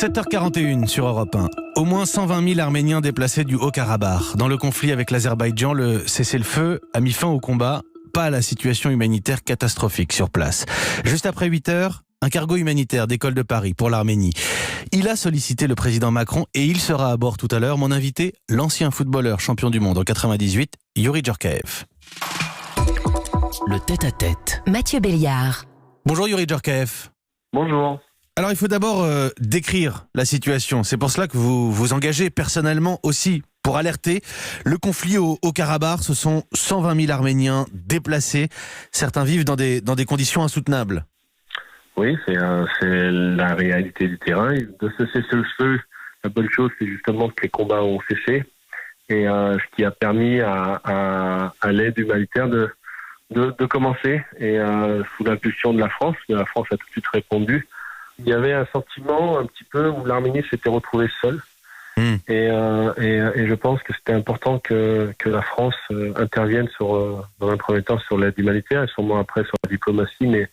7h41 sur Europe 1. Au moins 120 000 Arméniens déplacés du Haut-Karabakh. Dans le conflit avec l'Azerbaïdjan, le cessez-le-feu a mis fin au combat, pas à la situation humanitaire catastrophique sur place. Juste après 8h, un cargo humanitaire décolle de Paris pour l'Arménie. Il a sollicité le président Macron et il sera à bord tout à l'heure. Mon invité, l'ancien footballeur champion du monde en 98, Youri Djorkaeff. Le tête-à-tête. Mathieu Béliard. Bonjour Youri Djorkaeff. Bonjour. Alors il faut d'abord décrire la situation. C'est pour cela que vous vous engagez personnellement aussi pour alerter. Le conflit au Karabakh, ce sont 120 000 Arméniens déplacés. Certains vivent dans des conditions insoutenables. Oui, c'est la réalité du terrain. De ce cessez-le-feu, la bonne chose, c'est justement que les combats ont cessé. Et ce qui a permis à l'aide humanitaire de commencer. Et sous l'impulsion de la France a tout de suite répondu. Il y avait un sentiment un petit peu où l'Arménie s'était retrouvée seule. Et je pense que c'était important que la France intervienne dans un premier temps sur l'aide humanitaire et sûrement après sur la diplomatie, mais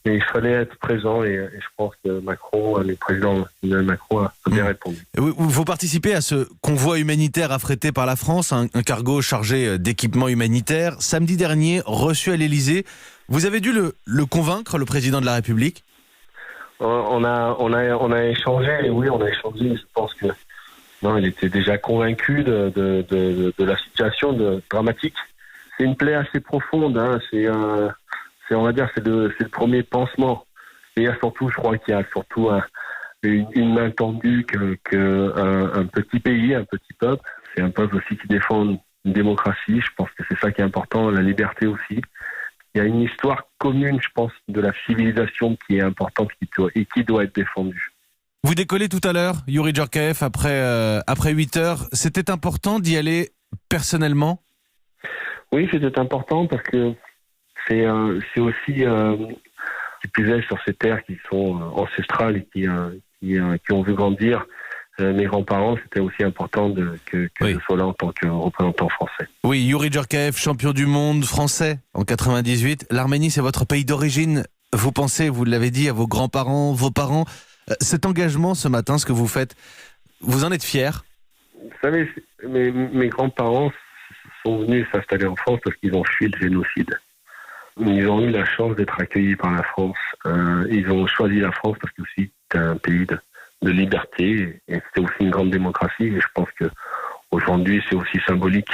il fallait être présent et je pense que le président Emmanuel Macron a bien répondu. Vous participez à ce convoi humanitaire affrété par la France, un cargo chargé d'équipements humanitaires. Samedi dernier, reçu à l'Elysée, vous avez dû le convaincre, le président de la République? On a échangé, et oui, on a échangé. Je pense que il était déjà convaincu de la situation dramatique. C'est une plaie assez profonde. On va dire, c'est le premier pansement. Et il y a surtout, je crois qu'il y a surtout une main tendue qu'un petit pays, un petit peuple. C'est un peuple aussi qui défend une démocratie. Je pense que c'est ça qui est important, la liberté aussi. Il y a une histoire commune, je pense, de la civilisation qui est importante et qui doit être défendue. Vous décollez tout à l'heure, Youri Djorkaeff, après 8 heures. C'était important d'y aller personnellement? Oui, c'était important parce que c'est aussi qui plus est sur ces terres qui sont ancestrales et qui ont vu grandir mes grands-parents. C'était aussi important que je sois là en tant que représentant français. Oui, Youri Djorkaeff, champion du monde français en 98. L'Arménie, c'est votre pays d'origine. Vous pensez, vous l'avez dit, à vos grands-parents, vos parents. Cet engagement ce matin, ce que vous faites, vous en êtes fier? Vous savez, mes grands-parents sont venus s'installer en France parce qu'ils ont fui le génocide. Ils ont eu la chance d'être accueillis par la France. Ils ont choisi la France parce que c'était un pays de liberté et c'était aussi une grande démocratie. Et je pense que aujourd'hui, c'est aussi symbolique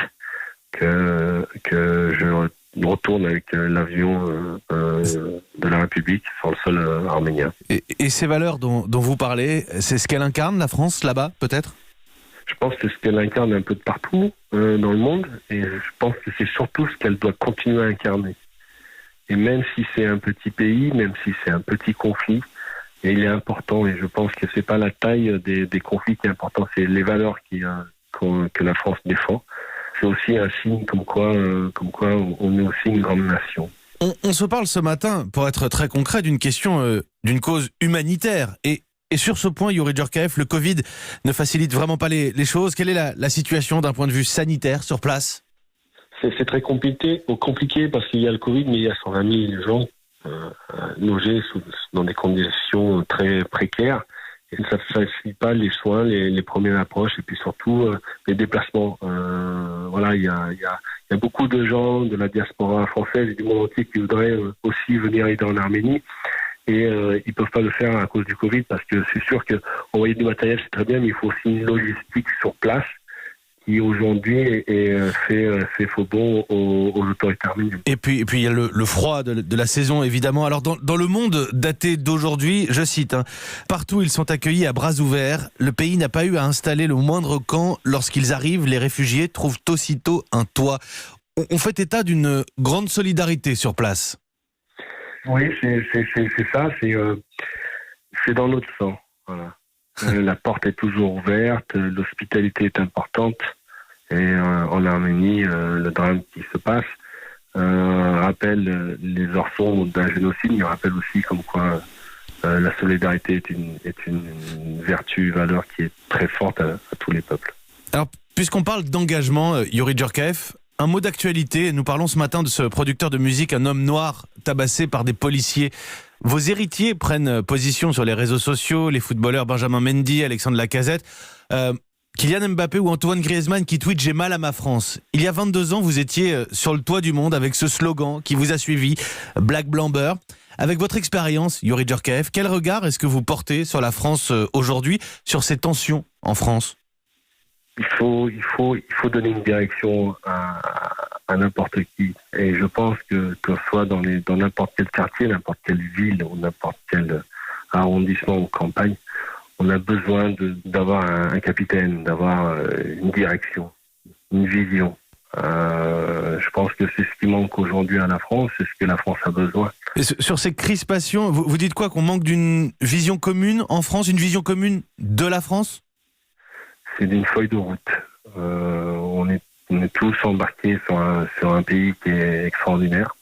que je retourne avec l'avion de la République sur le sol arménien. Et ces valeurs dont vous parlez, c'est ce qu'elle incarne, la France, là-bas, peut-être? Je pense que c'est ce qu'elle incarne un peu de partout dans le monde. Et je pense que c'est surtout ce qu'elle doit continuer à incarner. Et même si c'est un petit pays, même si c'est un petit conflit, et il est important, et je pense que c'est pas la taille des conflits qui est important, c'est les valeurs que la France défend. C'est aussi un signe comme quoi on est aussi une grande nation. On se parle ce matin, pour être très concret, d'une question, d'une cause humanitaire. Et sur ce point, Youri Djorkaeff, le Covid ne facilite vraiment pas les choses. Quelle est la situation d'un point de vue sanitaire sur place? C'est très compliqué parce qu'il y a le Covid, mais il y a 120 000 gens logés dans des conditions très précaires. Et ça ne facilite pas les soins, les premières approches et puis surtout les déplacements. Il y a beaucoup de gens de la diaspora française et du monde entier qui voudraient aussi venir aider en Arménie. Et ils peuvent pas le faire à cause du Covid parce que c'est sûr que envoyer du matériel c'est très bien, mais il faut aussi une logistique sur place qui aujourd'hui fait faux bon aux autorités arméniennes. Et puis il y a le froid de la saison évidemment. Alors dans le monde daté d'aujourd'hui, je cite, partout ils sont accueillis à bras ouverts. Le pays n'a pas eu à installer le moindre camp. Lorsqu'ils arrivent, les réfugiés trouvent aussitôt un toit. On fait état d'une grande solidarité sur place. Oui, c'est ça. C'est dans notre sang. Voilà. La porte est toujours ouverte, l'hospitalité est importante et en Arménie, le drame qui se passe rappelle les orphelins d'un génocide, mais rappelle aussi comme quoi la solidarité est une vertu, valeur qui est très forte à tous les peuples. Alors, puisqu'on parle d'engagement, Youri Djorkaeff, un mot d'actualité. Nous parlons ce matin de ce producteur de musique, un homme noir tabassé par des policiers. Vos héritiers prennent position sur les réseaux sociaux, les footballeurs Benjamin Mendy, Alexandre Lacazette, Kylian Mbappé ou Antoine Griezmann qui tweet « J'ai mal à ma France ». Il y a 22 ans, vous étiez sur le toit du monde avec ce slogan qui vous a suivi, Black Blamber. Avec votre expérience, Youri Djorkaeff, quel regard est-ce que vous portez sur la France aujourd'hui, sur ces tensions en France ? Il faut donner une direction à n'importe qui. Et je pense que ce soit dans n'importe quel quartier, n'importe quelle ville ou n'importe quel arrondissement ou campagne, on a besoin d'avoir un capitaine, d'avoir une direction, une vision. Je pense que c'est ce qui manque aujourd'hui à la France, c'est ce que la France a besoin. Et sur ces crispations, vous dites quoi, qu'on manque d'une vision commune en France, une vision commune de la France ? C'est d'une feuille de route. On est tous embarqués sur un pays qui est extraordinaire,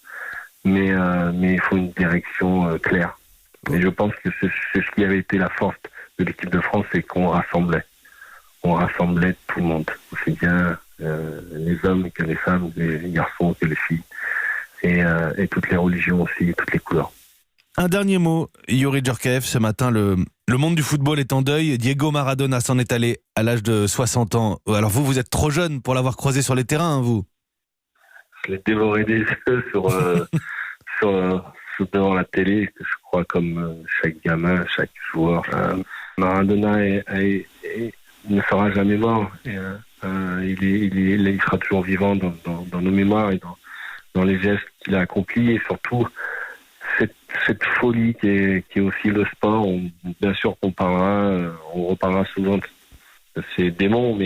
mais il faut une direction claire. Et je pense que c'est ce qui avait été la force de l'équipe de France, c'est qu'on rassemblait. On rassemblait tout le monde, aussi bien les hommes que les femmes, les garçons que les filles, et toutes les religions aussi, toutes les couleurs. Un dernier mot, Youri Djorkaeff, ce matin, le monde du football est en deuil. Diego Maradona s'en est allé à l'âge de 60 ans. Alors vous êtes trop jeune pour l'avoir croisé sur les terrains, vous. Je l'ai dévoré des yeux devant la télé, je crois, comme chaque gamin, chaque joueur. Maradona ne sera jamais mort. Il sera toujours vivant dans nos mémoires et dans les gestes qu'il a accomplis, et surtout cette folie qui est aussi le sport. Bien sûr qu'on on reparlera souvent de ces démons,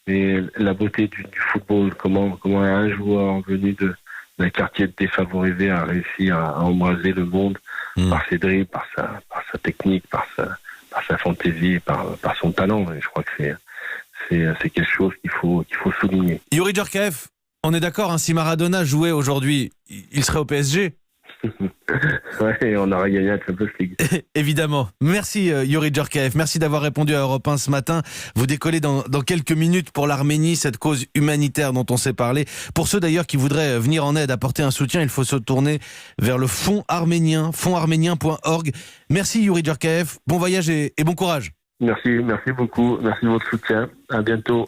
mais la beauté du football, comment un joueur venu d'un quartier défavorisé a réussi à embraser le monde par ses dribbles, par sa technique, par sa fantaisie, par son talent. Et je crois que c'est quelque chose qu'il faut souligner. Youri Djorkaeff, on est d'accord, hein, si Maradona jouait aujourd'hui, il serait au PSG ? Ouais, on aurait gagné la Champions League. Évidemment. Merci Youri Djorkaeff, merci d'avoir répondu à Europe 1 ce matin. Vous décollez dans quelques minutes pour l'Arménie, cette cause humanitaire dont on s'est parlé. Pour ceux d'ailleurs qui voudraient venir en aide, apporter un soutien, il faut se tourner vers le fonds arménien, fondsarménien.org. Merci Youri Djorkaeff, bon voyage et bon courage. Merci beaucoup, merci de votre soutien. À bientôt.